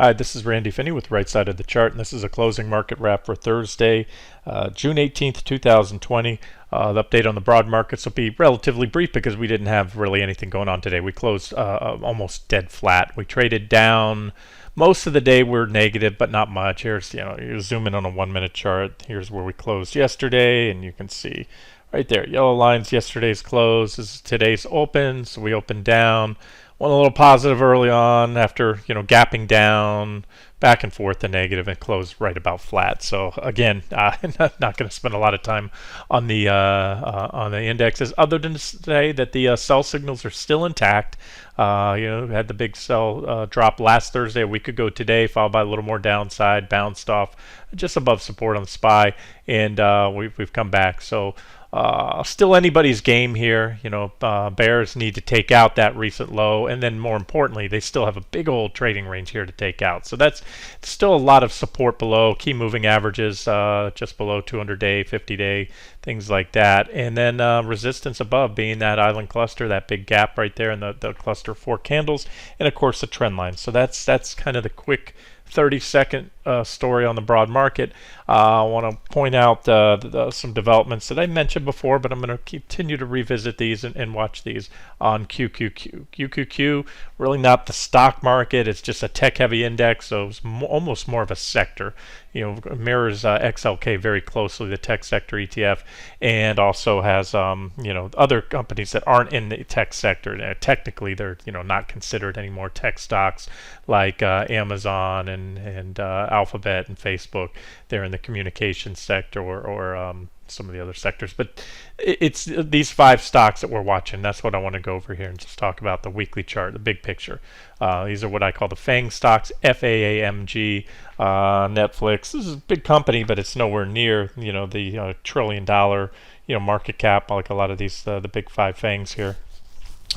Hi, this is Randy Finney with Right Side of the Chart, and this is a closing market wrap for Thursday, June 18th, 2020. The update on the broad markets will be relatively brief because we didn't have really anything going on today. We closed almost dead flat. We traded down. Most of the day we're negative, but not much. Here's, you zoom in on a 1 minute chart. Here's where we closed yesterday, and you can see right there, yellow lines, yesterday's close. This is today's open, so we opened down. Went a little positive early on after, gapping down, back and forth to negative, and closed right about flat. So again, not going to spend a lot of time on the indexes, other than to say that the sell signals are still intact. Had the big sell drop last Thursday, a week ago today, followed by a little more downside, bounced off just above support on the SPY, and we've come back. So still anybody's game here. Bears need to take out that recent low, and then more importantly, they still have a big old trading range here to take out. So that's still a lot of support below key moving averages, just below 200-day, 50-day, things like that, and then resistance above being that island cluster, that big gap right there in the cluster of 4 candles, and of course the trend line. So that's kind of the quick 30-second story on the broad market. I want to point out some developments that I mentioned before, but I'm going to continue to revisit these and watch these on QQQ. QQQ, really not the stock market. It's just a tech-heavy index, so it's almost more of a sector. Mirrors XLK very closely, the tech sector ETF, and also has other companies that aren't in the tech sector. Technically, they're not considered anymore tech stocks like Amazon and Alphabet and Facebook. They're in the communications sector or some of the other sectors. But it's these 5 stocks that we're watching. That's what I want to go over here and just talk about the weekly chart, the big picture. These are what I call the FAANG stocks, FAAMG, Netflix. This is a big company, but it's nowhere near the $1 trillion market cap like a lot of these the big 5 FAANGs here.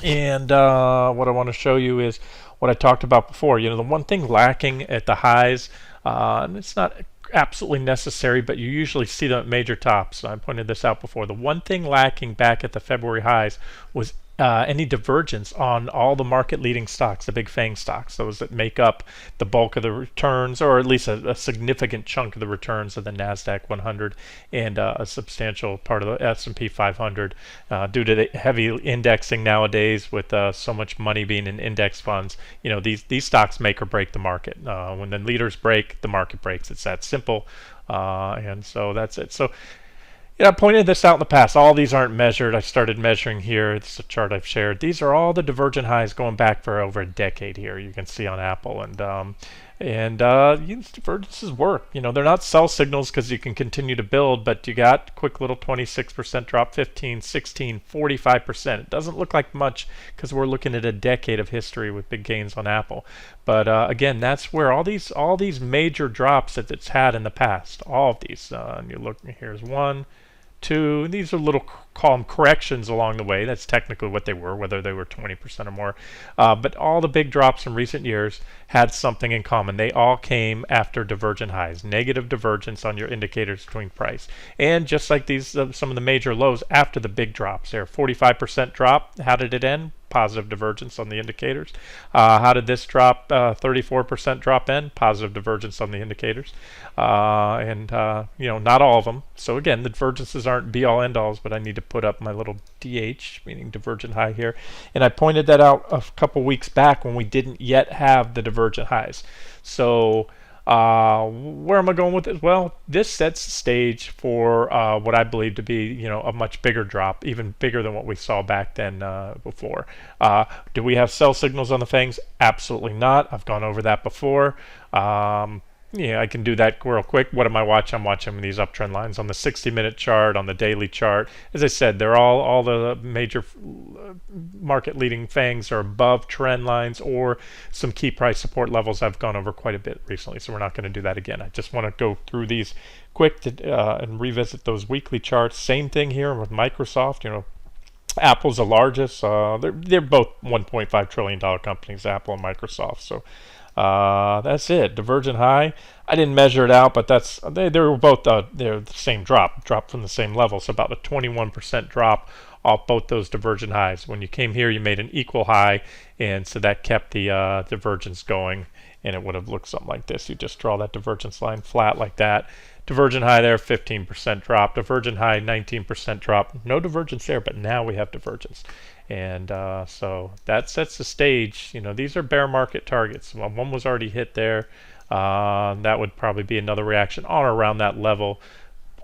And what I want to show you is what I talked about before. The one thing lacking at the highs, and it's not absolutely necessary, but you usually see them at major tops. I pointed this out before. The one thing lacking back at the February highs was any divergence on all the market-leading stocks, the big FAANG stocks, those that make up the bulk of the returns, or at least a significant chunk of the returns of the NASDAQ 100 and a substantial part of the S&P 500 due to the heavy indexing nowadays with so much money being in index funds. These stocks make or break the market. When the leaders break, the market breaks. It's that simple, and so that's it. So I pointed this out in the past. All these aren't measured. I started measuring here. It's a chart I've shared. These are all the divergent highs going back for over a decade here. You can see on Apple, and divergences work. They're not sell signals because you can continue to build, but you got quick little 26% drop, 15, 16, 45%. It doesn't look like much because we're looking at a decade of history with big gains on Apple. But again, that's where all these major drops that it's had in the past, all of these, and you look, here's 1, 2, and these are little call corrections along the way. That's technically what they were, whether they were 20% or more. But all the big drops in recent years had something in common. They all came after divergent highs, negative divergence on your indicators between price. And just like these, some of the major lows after the big drops there, 45% drop, how did it end? Positive divergence on the indicators. How did this drop? 34% drop end, positive divergence on the indicators, and not all of them. So again, the divergences aren't be-all end-alls, but I need to put up my little DH, meaning divergent high here, and I pointed that out a couple weeks back when we didn't yet have the divergent highs. So where am I going with it? Well, this sets the stage for what I believe to be, a much bigger drop, even bigger than what we saw back then before. Do we have sell signals on the FAANGs? Absolutely not. I've gone over that before. I can do that real quick. What am I watching? I'm watching these uptrend lines on the 60-minute chart, on the daily chart. As I said, they're all the major market-leading FAANGs are above trend lines or some key price support levels I've gone over quite a bit recently, so we're not going to do that again. I just want to go through these quick and revisit those weekly charts. Same thing here with Microsoft. Apple's the largest. They're both $1.5 trillion companies, Apple and Microsoft. So that's it. Divergent high. I didn't measure it out, but they were both they're the same drop from the same level. So about a 21% drop off both those divergent highs. When you came here, you made an equal high, and so that kept the divergence going, and it would have looked something like this. You just draw that divergence line flat like that. Divergent high there, 15% drop. Divergent high, 19% drop. No divergence there, but now we have divergence. And so that sets the stage. You know, these are bear market targets. Well, one was already hit there. That would probably be another reaction on or around that level.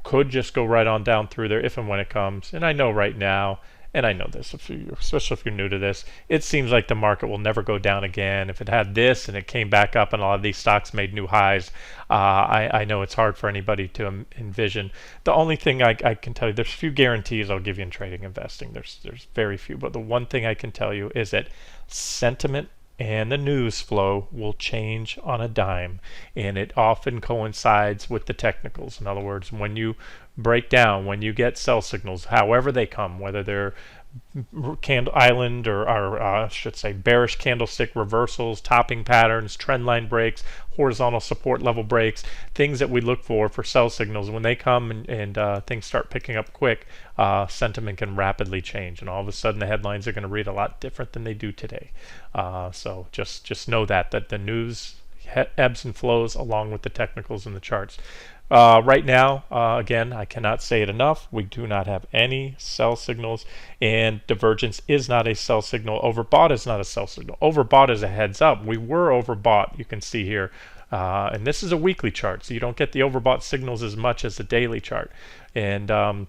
Could just go right on down through there if and when it comes. And I know right now, and I know this, especially if you're new to this, it seems like the market will never go down again. If it had this and it came back up and a lot of these stocks made new highs, I know it's hard for anybody to envision. The only thing I can tell you, there's few guarantees I'll give you in trading investing. There's very few. But the one thing I can tell you is that sentiment and the news flow will change on a dime, and it often coincides with the technicals. In other words, when you break down, when you get sell signals, however they come, whether they're candle island or I should say bearish candlestick reversals, topping patterns, trend line breaks, horizontal support level breaks, things that we look for sell signals, when they come and things start picking up quick, sentiment can rapidly change, and all of a sudden the headlines are going to read a lot different than they do today. So just know that the news ebbs and flows along with the technicals and the charts. Right now, again, I cannot say it enough, we do not have any sell signals, and divergence is not a sell signal. Overbought is not a sell signal. Overbought is a heads up. We were overbought, you can see here. And this is a weekly chart, so you don't get the overbought signals as much as the daily chart. And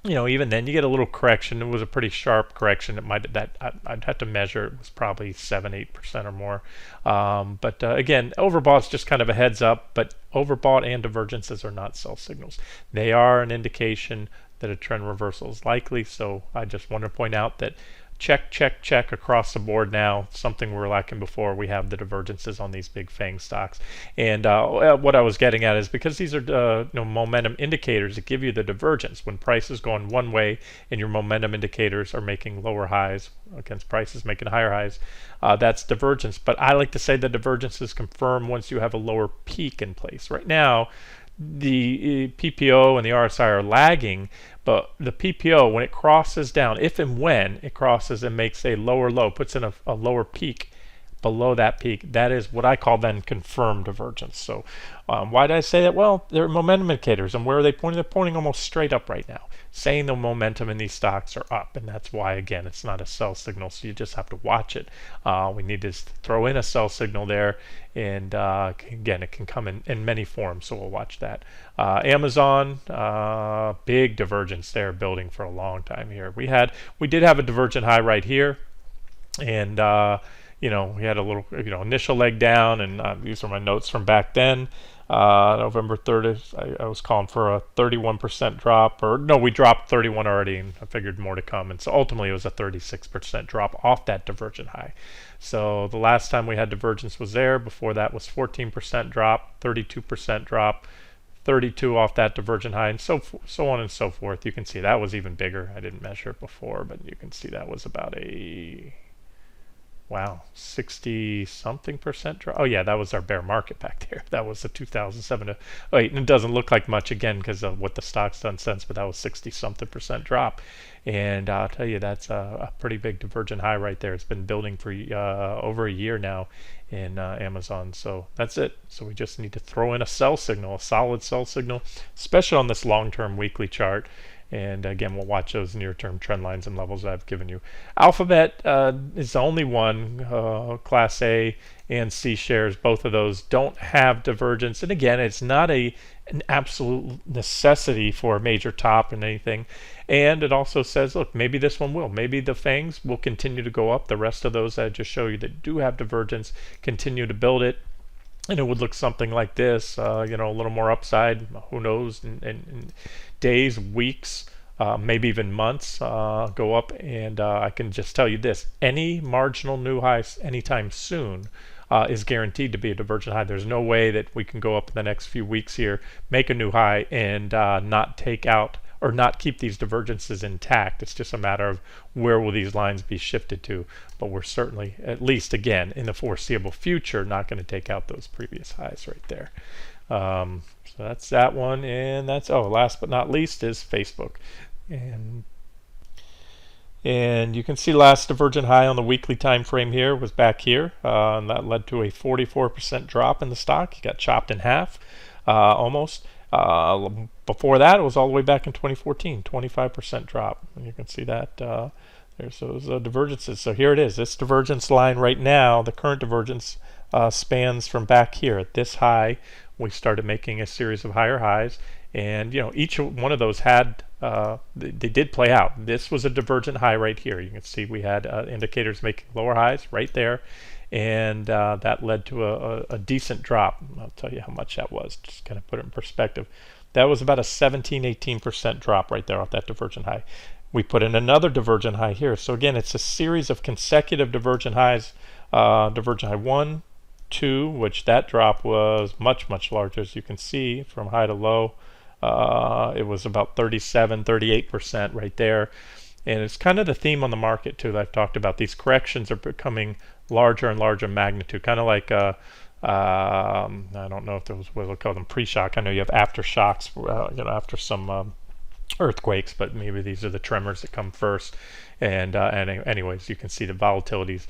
you know, even then you get a little correction. It was a pretty sharp correction. I'd have to measure. It was probably 7-8% or more. But again, overbought's just kind of a heads up. But overbought and divergences are not sell signals. They are an indication that a trend reversal is likely. So I just want to point out that check across the board now. Something we were lacking before. We have the divergences on these big FAANG stocks. And what I was getting at is because these are momentum indicators that give you the divergence. When price is going one way and your momentum indicators are making lower highs against prices making higher highs, that's divergence. But I like to say the divergence is confirmed once you have a lower peak in place. Right now, the PPO and the RSI are lagging, but the PPO, when it crosses down, if and when it crosses and makes a lower low, puts in a lower peak below that peak, that is what I call then confirmed divergence. So why did I say that? Well, they're momentum indicators, and where are they pointing? They're pointing almost straight up right now, saying the momentum in these stocks are up, and that's why, again, it's not a sell signal, so you just have to watch it. We need to throw in a sell signal there, and again, it can come in many forms, so we'll watch that. Amazon, big divergence there, building for a long time here. We did have a divergent high right here, and we had a little, initial leg down, and these are my notes from back then. November 3rd, I was calling for a 31% drop, or no, we dropped 31 already, and I figured more to come, and so ultimately it was a 36% drop off that divergent high. So the last time we had divergence was there. Before that was 14% drop, 32% drop, 32 off that divergent high, and so on and so forth. You can see that was even bigger. I didn't measure it before, but you can see that was about a 60 something percent drop. Oh yeah, that was our bear market back there. That was the 2007 and it doesn't look like much again because of what the stock's done since, but that was 60 something percent drop. And I'll tell you, that's a pretty big divergent high right there. It's been building for over a year now in Amazon. So that's it. So we just need to throw in a sell signal, a solid sell signal, especially on this long-term weekly chart. And again, we'll watch those near-term trend lines and levels I've given you. Alphabet is the only one. Class A and C shares, both of those don't have divergence. And again, it's not an absolute necessity for a major top in anything. And it also says, look, maybe this one will. Maybe the FAANGs will continue to go up. The rest of those I just show you that do have divergence continue to build it. And it would look something like this, a little more upside, who knows, in days, weeks, maybe even months go up. And I can just tell you this, any marginal new high anytime soon is guaranteed to be a divergent high. There's no way that we can go up in the next few weeks here, make a new high, and not take out or not keep these divergences intact. It's just a matter of where will these lines be shifted to. But we're certainly, at least again, in the foreseeable future, not going to take out those previous highs right there. So that's that one. And that's, last but not least is Facebook. And And you can see last divergent high on the weekly time frame here was back here, and that led to a 44% drop in the stock. You got chopped in half, almost. Before that, it was all the way back in 2014, 25% drop. And you can see that there's those divergences. So here it is. This divergence line right now, the current divergence spans from back here at this high. We started making a series of higher highs, and each one of those had they did play out. This was a divergent high right here. You can see we had indicators making lower highs right there, and that led to a decent drop. I'll tell you how much that was, just kind of put it in perspective. That was about a 17-18% drop right there off that divergent high. We put in another divergent high here. So again, it's a series of consecutive divergent highs. Divergent high 1, 2, which that drop was much, much larger, as you can see, from high to low. It was about 37-38% right there. And it's kind of the theme on the market too that I've talked about. These corrections are becoming larger and larger magnitude, kind of like I don't know if those, what we'll call them, pre-shock. I know you have aftershocks, after some earthquakes, but maybe these are the tremors that come first. And anyways, you can see the volatilities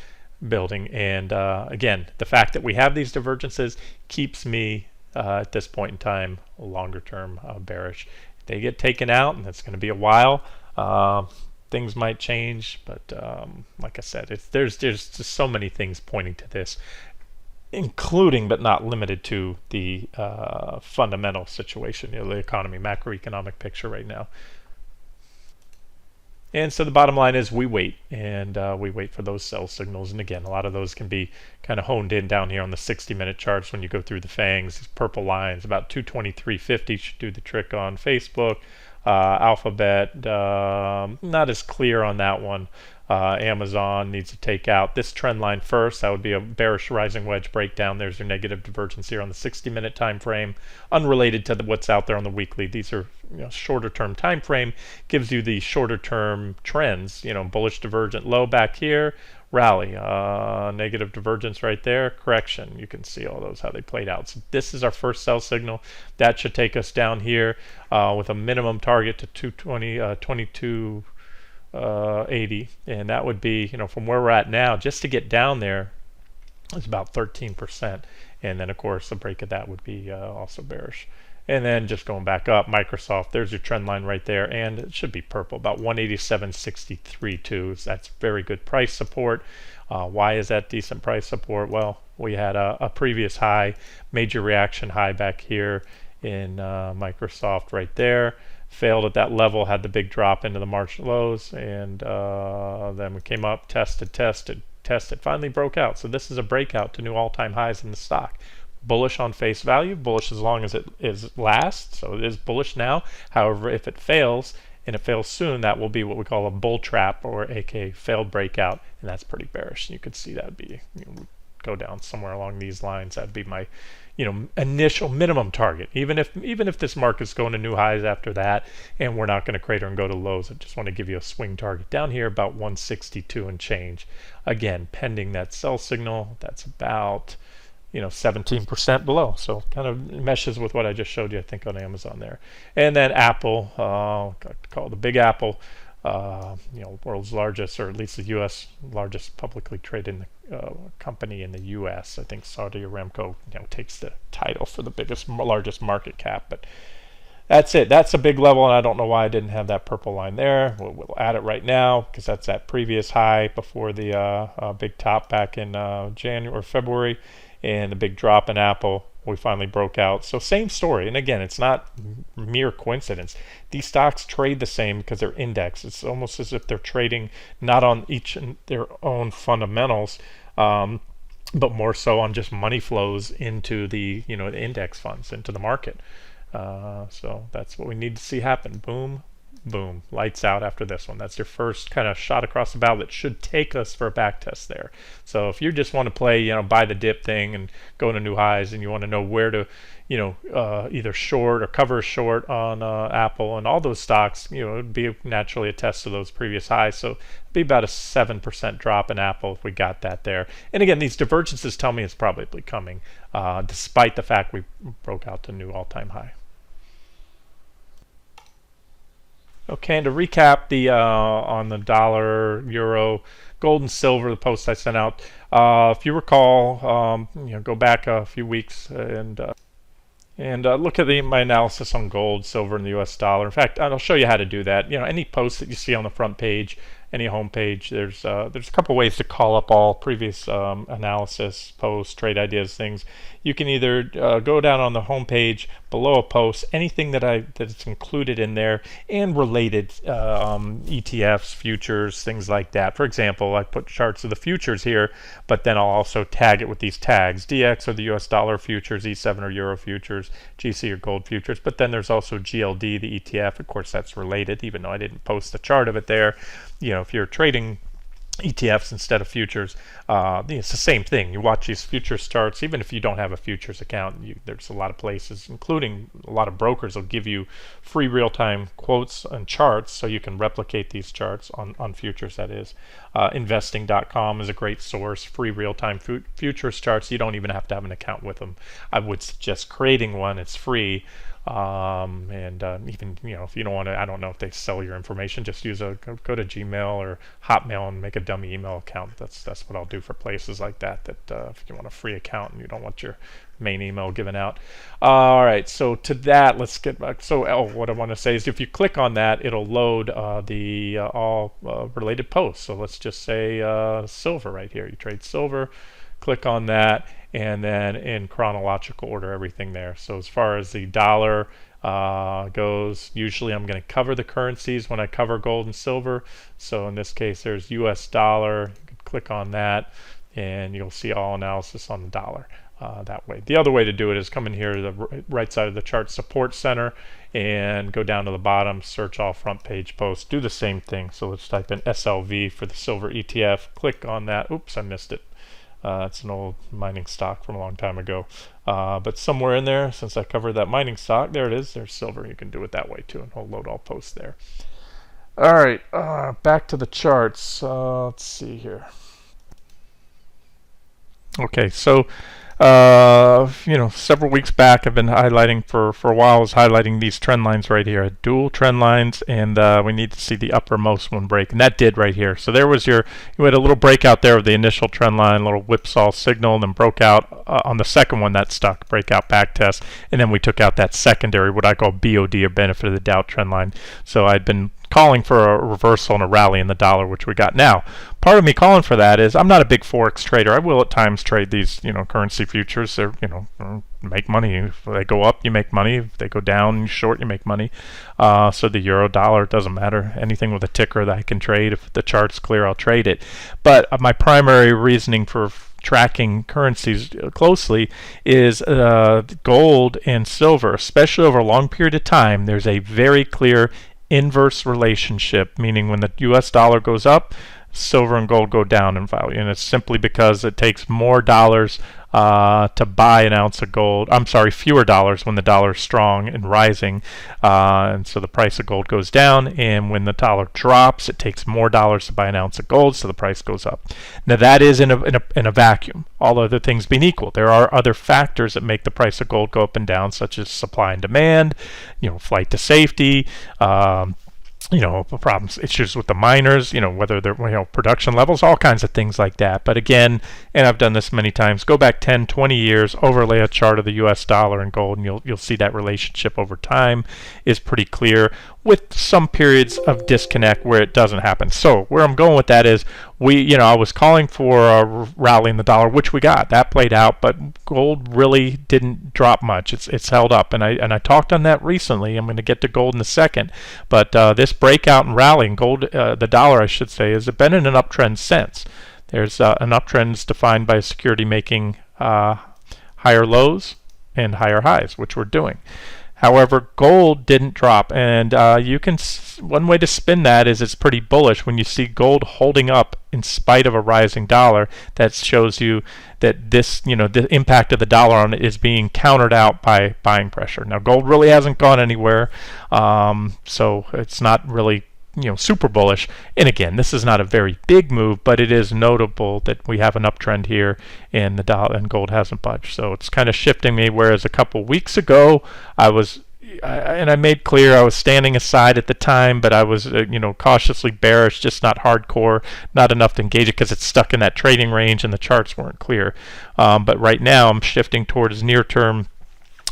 building. And again, the fact that we have these divergences keeps me at this point in time longer term bearish. If they get taken out, and it's going to be a while, things might change, but like I said, there's just so many things pointing to this, including but not limited to the fundamental situation, the economy, macroeconomic picture right now. And so the bottom line is we wait, and we wait for those sell signals. And again, a lot of those can be kind of honed in down here on the 60-minute charts when you go through the FAAMGs. These purple lines, about 223.50 should do the trick on Facebook. Alphabet, not as clear on that one. Amazon needs to take out this trend line first. That would be a bearish rising wedge breakdown. There's your negative divergence here on the 60-minute time frame, unrelated to what's out there on the weekly. These are shorter term time frame, gives you the shorter term trends. Bullish divergent low back here, rally, negative divergence right there, correction. You can see all those, how they played out. So this is our first sell signal. That should take us down here with a minimum target to 2280, and that would be, from where we're at now, just to get down there is about 13%. And then of course the break of that would be also bearish. And then just going back up, Microsoft, there's your trend line right there, and it should be purple, about 187.63 too. So that's very good price support. Why is that decent price support? Well, we had a previous high, major reaction high back here in Microsoft right there. Failed at that level, had the big drop into the March lows, and then we came up, tested, finally broke out. So this is a breakout to new all-time highs in the stock. Bullish on face value, bullish as long as it lasts. So it is bullish now. However, if it fails, and it fails soon, that will be what we call a bull trap, or aka failed breakout, and that's pretty bearish. And you could see that would be, go down somewhere along these lines. That'd be my initial minimum target. Even if this market's going to new highs after that, and we're not going to crater and go to lows, I just want to give you a swing target down here about 162 and change. Again, pending that sell signal, that's about 17% below. So kind of meshes with what I just showed you, I think, on Amazon there. And then Apple, call the Big Apple, world's largest, or at least the U.S. largest publicly traded company in the U.S. I think Saudi Aramco takes the title for the largest market cap. But that's it. That's a big level, and I don't know why I didn't have that purple line there. We'll add it right now because that's that previous high before the big top back in January or February, and the big drop in Apple. We finally broke out. So same story. And again, it's not mere coincidence. These stocks trade the same because they're indexed. It's almost as if they're trading not on each their own fundamentals, but more so on just money flows into the the index funds, into the market. So that's what we need to see happen. Boom, boom, lights out after this one. That's your first kind of shot across the bow that should take us for a back test there. So if you just want to play, buy the dip thing and go into new highs, and you want to know where to, either short or cover short on Apple and all those stocks, it would be naturally a test of those previous highs. So it'd be about a 7% drop in Apple if we got that there. And again, these divergences tell me it's probably coming, despite the fact we broke out to new all-time high. Okay, and to recap the on the dollar, euro, gold, and silver, the post I sent out. If you recall, go back a few weeks and look at my analysis on gold, silver, and the U.S. dollar. In fact, I'll show you how to do that. Any post that you see on the front page, any home page, there's a couple ways to call up all previous analysis, posts, trade ideas, things. You can either go down on the home page below a post, anything that's included in there, and related ETFs, futures, things like that. For example, I put charts of the futures here, but then I'll also tag it with these tags. DX are the US dollar futures, E7 are euro futures, GC are gold futures, but then there's also GLD, the ETF. Of course, that's related, even though I didn't post a chart of it there. If you're trading ETFs instead of futures, it's the same thing. You watch these futures charts, even if you don't have a futures account. There's a lot of places, including a lot of brokers, will give you free real-time quotes and charts, so you can replicate these charts on futures. That is, investing.com is a great source. Free real-time futures charts. You don't even have to have an account with them. I would suggest creating one. It's free. Even if you don't want to, I don't know if they sell your information, just use go to Gmail or Hotmail and make a dummy email account. That's what I'll do for places like that, if you want a free account and you don't want your main email given out. All right, so to that, let's get back. So what I want to say is, if you click on that, it'll load the all related posts. So let's just say silver right here. You trade silver, click on that, and then in chronological order, everything there. So as far as the dollar goes, usually I'm going to cover the currencies when I cover gold and silver. So in this case, there's US dollar. You can click on that, and you'll see all analysis on the dollar that way. The other way to do it is come in here to the right side of the chart support center and go down to the bottom, search all front page posts. Do the same thing. So let's type in SLV for the silver ETF. Click on that. Oops, I missed it. It's an old mining stock from a long time ago. But somewhere in there, since I covered that mining stock, there it is. There's silver. You can do it that way too, and I'll load all posts there. All right, back to the charts. Let's see here. Okay, so several weeks back, I've been highlighting for a while. I was highlighting these trend lines right here, dual trend lines, and we need to see the uppermost one break, and that did right here. So there was you had a little breakout there of the initial trend line, little whipsaw signal, and then broke out on the second one that stuck, breakout back test, and then we took out that secondary, what I call BOD, or benefit of the doubt trend line. So I'd been calling for a reversal and a rally in the dollar, which we got now. Part of me calling for that is I'm not a big forex trader. I will at times trade these, currency futures. They're, make money. If they go up, you make money. If they go down, short, you make money. So the euro dollar, it doesn't matter. Anything with a ticker that I can trade, if the chart's clear, I'll trade it. But my primary reasoning for tracking currencies closely is gold and silver, especially over a long period of time. There's a very clear inverse relationship, meaning when the US dollar goes up, silver and gold go down in value, and it's simply because it takes more dollars to buy an ounce of gold. I'm sorry, fewer dollars when the dollar is strong and rising, and so the price of gold goes down, and when the dollar drops, it takes more dollars to buy an ounce of gold, so the price goes up. Now that is in a vacuum, all other things being equal. There are other factors that make the price of gold go up and down, such as supply and demand, flight to safety, problems, issues with the miners, whether they're, production levels, all kinds of things like that. But again, and I've done this many times, go back 10, 20 years, overlay a chart of the US dollar and gold, and you'll see that relationship over time is pretty clear, with some periods of disconnect where it doesn't happen. So where I'm going with that is, I was calling for a rally in the dollar, which we got. That played out, but gold really didn't drop much. It's held up, and I talked on that recently. I'm going to get to gold in a second, but this breakout and rally in gold, the dollar, I should say, has been in an uptrend since. There's an uptrend defined by a security making higher lows and higher highs, which we're doing. However, gold didn't drop, and one way to spin that is it's pretty bullish. When you see gold holding up in spite of a rising dollar, that shows you that the impact of the dollar on it is being countered out by buying pressure. Now, gold really hasn't gone anywhere, so it's not really super bullish. And again, this is not a very big move, but it is notable that we have an uptrend here, and the dollar and gold hasn't budged. So it's kind of shifting me. Whereas a couple weeks ago, I was and I made clear I was standing aside at the time, but I was, cautiously bearish, just not hardcore, not enough to engage it because it's stuck in that trading range and the charts weren't clear. But right now I'm shifting towards near-term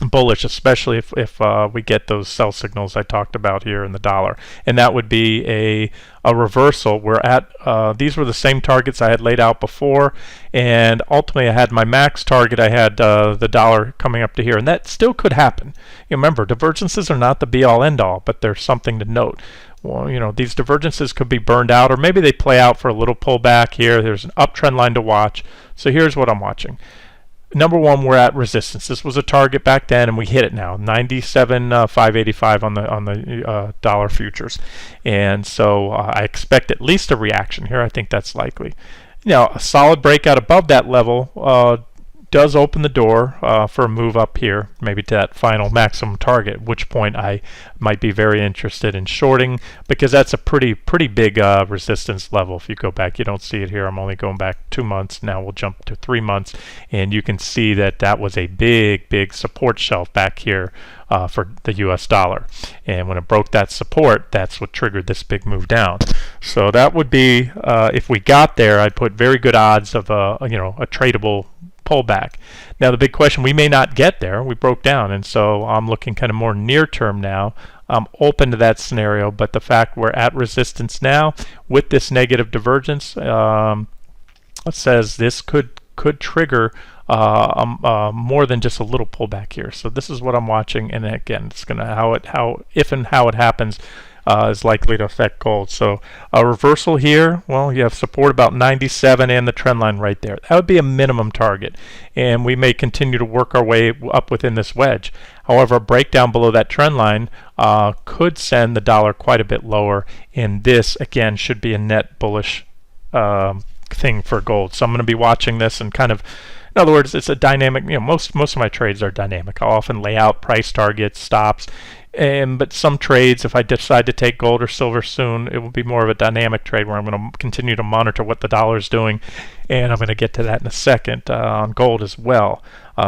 bullish, especially if we get those sell signals I talked about here in the dollar, and that would be a reversal. We're at these were the same targets I had laid out before, and ultimately I had my max target. I had the dollar coming up to here, and that still could happen. Remember, divergences are not the be-all end-all, but there's something to note. Well, these divergences could be burned out, or maybe they play out for a little pullback here. There's an uptrend line to watch. So here's what I'm watching. Number one, we're at resistance. This was a target back then, and we hit it now. 97.585 on the dollar futures, and so I expect at least a reaction here. I think that's likely. A solid breakout above that level does open the door for a move up here, maybe to that final maximum target, at which point I might be very interested in shorting, because that's a pretty big resistance level. If you go back, you don't see it here. I'm only going back 2 months. Now we'll jump to 3 months, and you can see that was a big support shelf back here for the US dollar. And when it broke that support, that's what triggered this big move down. So that would be, if we got there, I'd put very good odds of a tradable pullback. Now the big question, we may not get there. We broke down, and so I'm looking kind of more near term now. I'm open to that scenario, but the fact we're at resistance now with this negative divergence says this could trigger more than just a little pullback here. So this is what I'm watching, and again, it's gonna how it happens is likely to affect gold. So a reversal here, well, you have support about 97 and the trend line right there. That would be a minimum target, and we may continue to work our way up within this wedge. However, a breakdown below that trend line could send the dollar quite a bit lower, and this again should be a net bullish thing for gold. So I'm going to be watching this and kind of, in other words, it's a dynamic. Most of my trades are dynamic. I'll often lay out price targets, stops, but some trades, if I decide to take gold or silver soon, it will be more of a dynamic trade where I'm going to continue to monitor what the dollar is doing, and I'm going to get to that in a second on gold as well.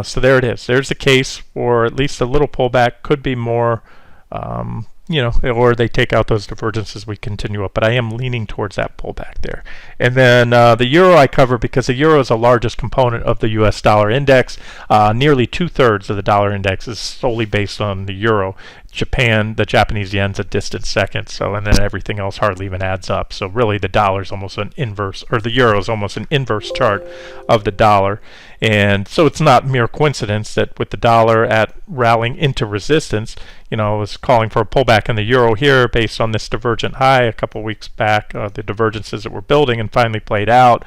So there it is. There's a case for at least a little pullback. Could be more. Or they take out those divergences, we continue up. But I am leaning towards that pullback there. And then the euro I cover because the euro is the largest component of the US dollar index. Nearly 2/3 of the dollar index is solely based on the euro. The Japanese yen's a distant second, and then everything else hardly even adds up. So really the dollar's almost an inverse, or the euro is almost an inverse chart of the dollar. And so it's not mere coincidence that with the dollar at rallying into resistance, was calling for a pullback in the euro here based on this divergent high a couple weeks back, the divergences that were building and finally played out.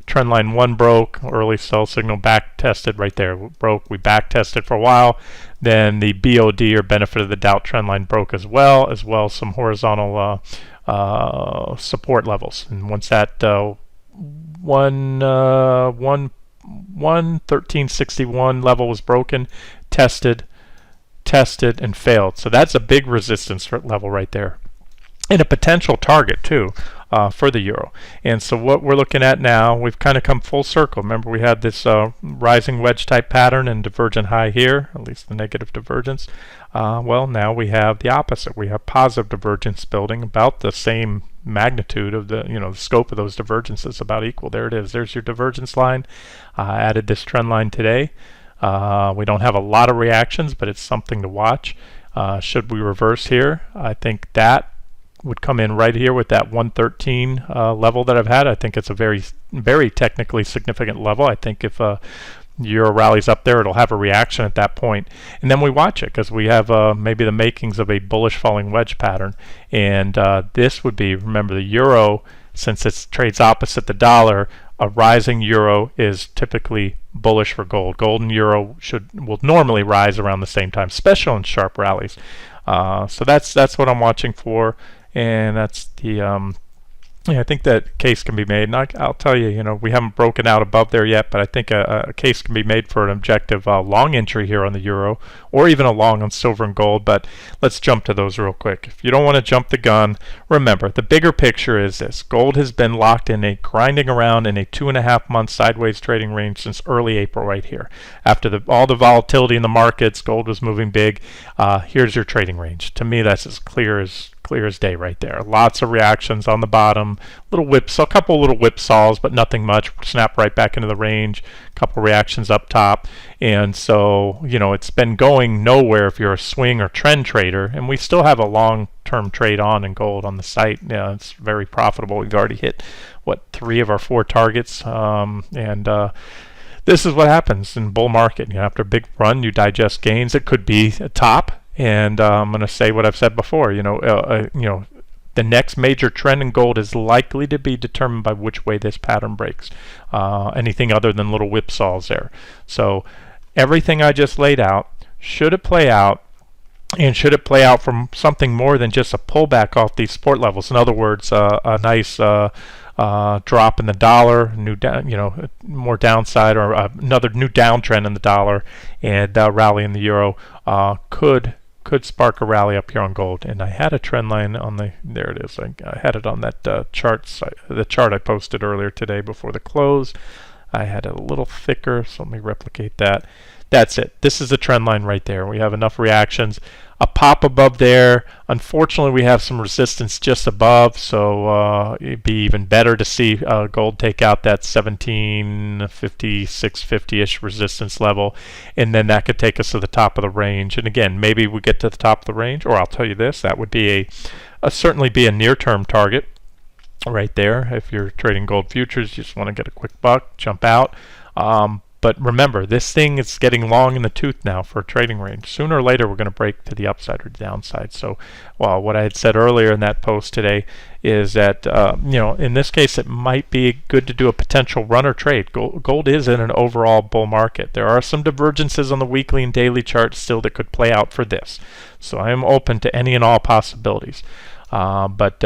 Trend line 1 broke, early sell signal back tested right there. Broke, we back tested for a while. Then the BOD, or benefit of the doubt, trend line broke as well as some horizontal support levels. And once that 113.61 level was broken, tested and failed. So that's a big resistance level right there, and a potential target too for the euro. And so what we're looking at now, we've kind of come full circle. Remember, we had this rising wedge type pattern and divergent high here, at least the negative divergence. Well, now we have the opposite. We have positive divergence building, about the same magnitude of the scope of those divergences, about equal. There it is. There's your divergence line. Added this trend line today. We don't have a lot of reactions, but it's something to watch. Should we reverse here, I think that would come in right here with that 113 level that I've had. I think it's a very technically significant level. I think if euro rallies up there, it'll have a reaction at that point, and then we watch it because we have maybe the makings of a bullish falling wedge pattern. And this would be, remember, the euro, since it trades opposite the dollar, a rising euro is typically bullish for gold. Gold and euro will normally rise around the same time, especially in sharp rallies. So that's what I'm watching for, and that's the Yeah, I think that case can be made, and I'll tell you, we haven't broken out above there yet, but I think a case can be made for an objective long entry here on the euro, or even a long on silver and gold. But let's jump to those real quick. If you don't want to jump the gun, remember the bigger picture is this: gold has been locked in grinding around in a 2.5 month sideways trading range since early April, right here. After all the volatility in the markets, gold was moving big. Here's your trading range. To me, that's as clear as day right there. Lots of reactions on the bottom, little whips, a couple little whipsaws, but nothing much. Snap right back into the range. A couple reactions up top, and so it's been going nowhere if you're a swing or trend trader. And we still have a long-term trade on in gold on the site. Yeah, it's very profitable. We've already hit 3 of our 4 targets, this is what happens in bull market. After a big run, you digest gains. It could be a top. And I'm going to say what I've said before. The next major trend in gold is likely to be determined by which way this pattern breaks. Anything other than little whipsaws there. So everything I just laid out, should it play out, and should it play out from something more than just a pullback off these support levels? In other words, a nice drop in the dollar, more downside, or another new downtrend in the dollar, and rally in the euro could spark a rally up here on gold. And I had a trend line on there it is. I had it on that chart the chart I posted earlier today before the close. I had it a little thicker, so let me replicate that. That's it. This is the trend line right there. We have enough reactions. A pop above there. Unfortunately, we have some resistance just above, so it'd be even better to see gold take out that 1750, 650-ish resistance level, and then that could take us to the top of the range. And again, maybe we get to the top of the range, or I'll tell you this, that would be certainly be a near-term target right there. If you're trading gold futures, you just want to get a quick buck, jump out. But remember, this thing is getting long in the tooth now for a trading range. Sooner or later, we're going to break to the upside or the downside. So, what I had said earlier in that post today is that, in this case, it might be good to do a potential runner trade. Gold is in an overall bull market. There are some divergences on the weekly and daily chart still that could play out for this. So I am open to any and all possibilities. But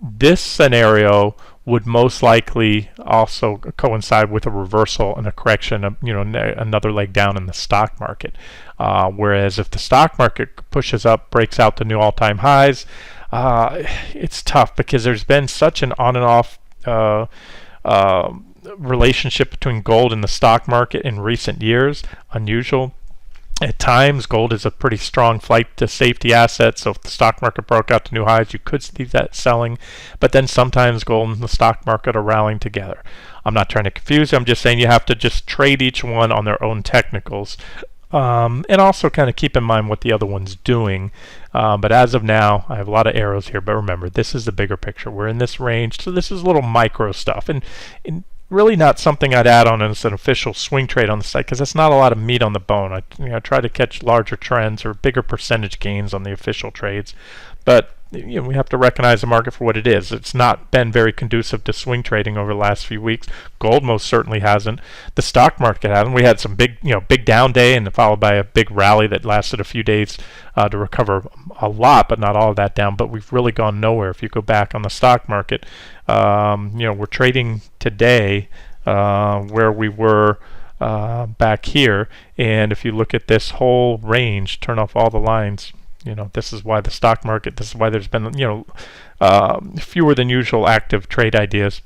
this scenario would most likely also coincide with a reversal and a correction of, another leg down in the stock market. Whereas if the stock market pushes up, breaks out to new all-time highs, it's tough because there's been such an on and off relationship between gold and the stock market in recent years. Unusual. At times, gold is a pretty strong flight to safety asset, so if the stock market broke out to new highs, you could see that selling. But then sometimes gold and the stock market are rallying together. I'm not trying to confuse you. I'm just saying you have to just trade each one on their own technicals. And also kind of keep in mind what the other one's doing. But as of now, I have a lot of arrows here. But remember, this is the bigger picture. We're in this range, so this is little micro stuff. And really not something I'd add on as an official swing trade on the site, because that's not a lot of meat on the bone. I try to catch larger trends or bigger percentage gains on the official trades, but we have to recognize the market for what it is. It's not been very conducive to swing trading over the last few weeks. Gold most certainly hasn't. The stock market hasn't. We had some big down day and followed by a big rally that lasted a few days to recover a lot, but not all of that down. But we've really gone nowhere. If you go back on the stock market, we're trading today where we were back here. And if you look at this whole range, turn off all the lines. This is why the stock market, this is why there's been, fewer than usual active trade ideas.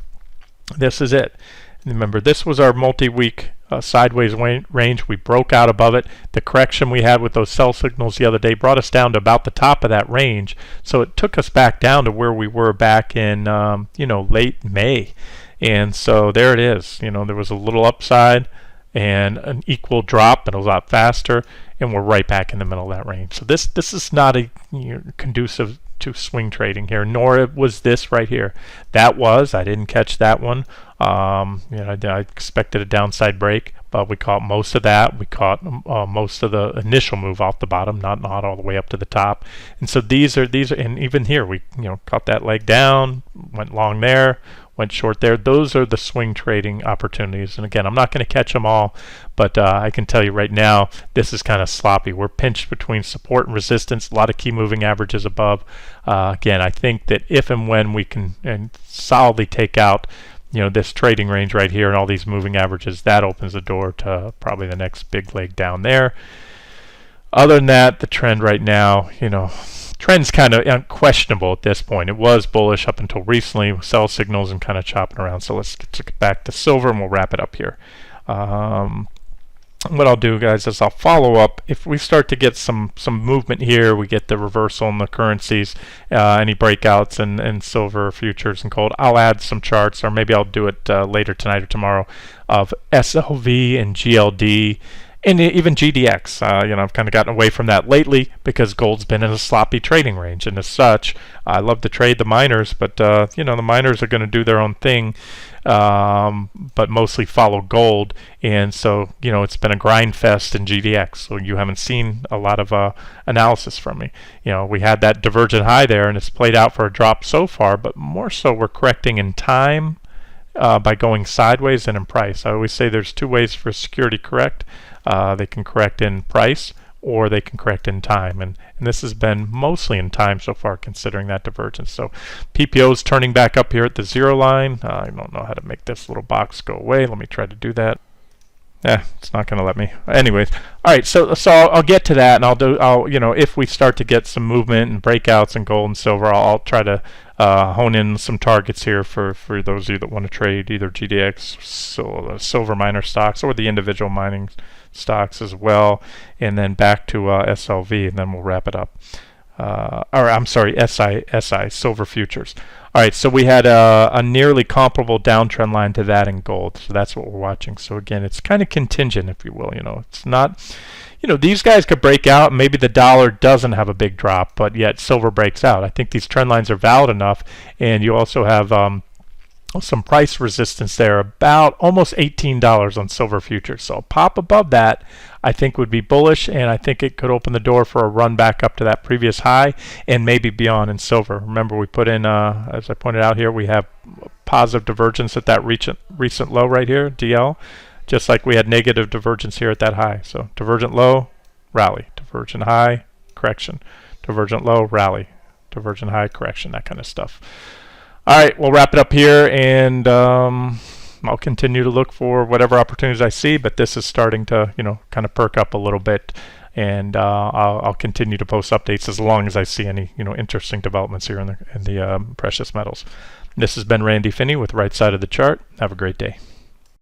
This is it. Remember, this was our multi-week sideways range. We broke out above it. The correction we had with those sell signals the other day brought us down to about the top of that range. So it took us back down to where we were back in, late May. And so there it is. There was a little upside and an equal drop, and a lot faster, and we're right back in the middle of that range. So this is not a conducive to swing trading here, nor was this right here. I didn't catch that one. I expected a downside break, but we caught most of that. We caught most of the initial move off the bottom, not all the way up to the top. And so these are, and even here we caught that leg down, went long there, went short there. Those are the swing trading opportunities. And again, I'm not going to catch them all, but I can tell you right now, this is kind of sloppy. We're pinched between support and resistance, a lot of key moving averages above. Again, I think that if and when we can solidly take out this trading range right here and all these moving averages, that opens the door to probably the next big leg down there. Other than that, the trend right now, trend's kind of unquestionable at this point. It was bullish up until recently with sell signals and kind of chopping around. So let's get back to silver and we'll wrap it up here. What I'll do, guys, is I'll follow up. If we start to get some movement here, we get the reversal in the currencies, any breakouts in silver futures and gold, I'll add some charts, or maybe I'll do it later tonight or tomorrow, of SLV and GLD. And even GDX, I've kind of gotten away from that lately because gold's been in a sloppy trading range. And as such, I love to trade the miners, but the miners are going to do their own thing, but mostly follow gold. And so, it's been a grind fest in GDX. So you haven't seen a lot of analysis from me. We had that divergent high there, and it's played out for a drop so far, but more so we're correcting in time by going sideways and in price. I always say there's two ways for security correct. They can correct in price or they can correct in time, and this has been mostly in time so far considering that divergence. So PPO is turning back up here at the 0 line. I don't know how to make this little box go away. Let me try to do that. It's not going to let me. Anyways, all right, so I'll get to that, and I'll if we start to get some movement and breakouts in gold and silver, I'll try to hone in some targets here for those of you that want to trade either GDX, silver miner stocks, or the individual mining stocks as well, and then back to SLV, and then we'll wrap it up. Or I'm sorry, SI, silver futures. All right, so we had a nearly comparable downtrend line to that in gold, so that's what we're watching. So again, it's kind of contingent, if you will. It's not, these guys could break out. Maybe the dollar doesn't have a big drop, but yet silver breaks out. I think these trend lines are valid enough, and you also have some price resistance there, about almost $18 on silver futures. So a pop above that, I think, would be bullish, and I think it could open the door for a run back up to that previous high and maybe beyond in silver. Remember, we put in, as I pointed out here, we have positive divergence at that recent low right here, DL, just like we had negative divergence here at that high. So divergent low, rally. Divergent high, correction. Divergent low, rally. Divergent high, correction, that kind of stuff. All right, we'll wrap it up here, and I'll continue to look for whatever opportunities I see, but this is starting to, kind of perk up a little bit, and I'll continue to post updates as long as I see any, interesting developments here in the precious metals. This has been Randy Finney with Right Side of the Chart. Have a great day.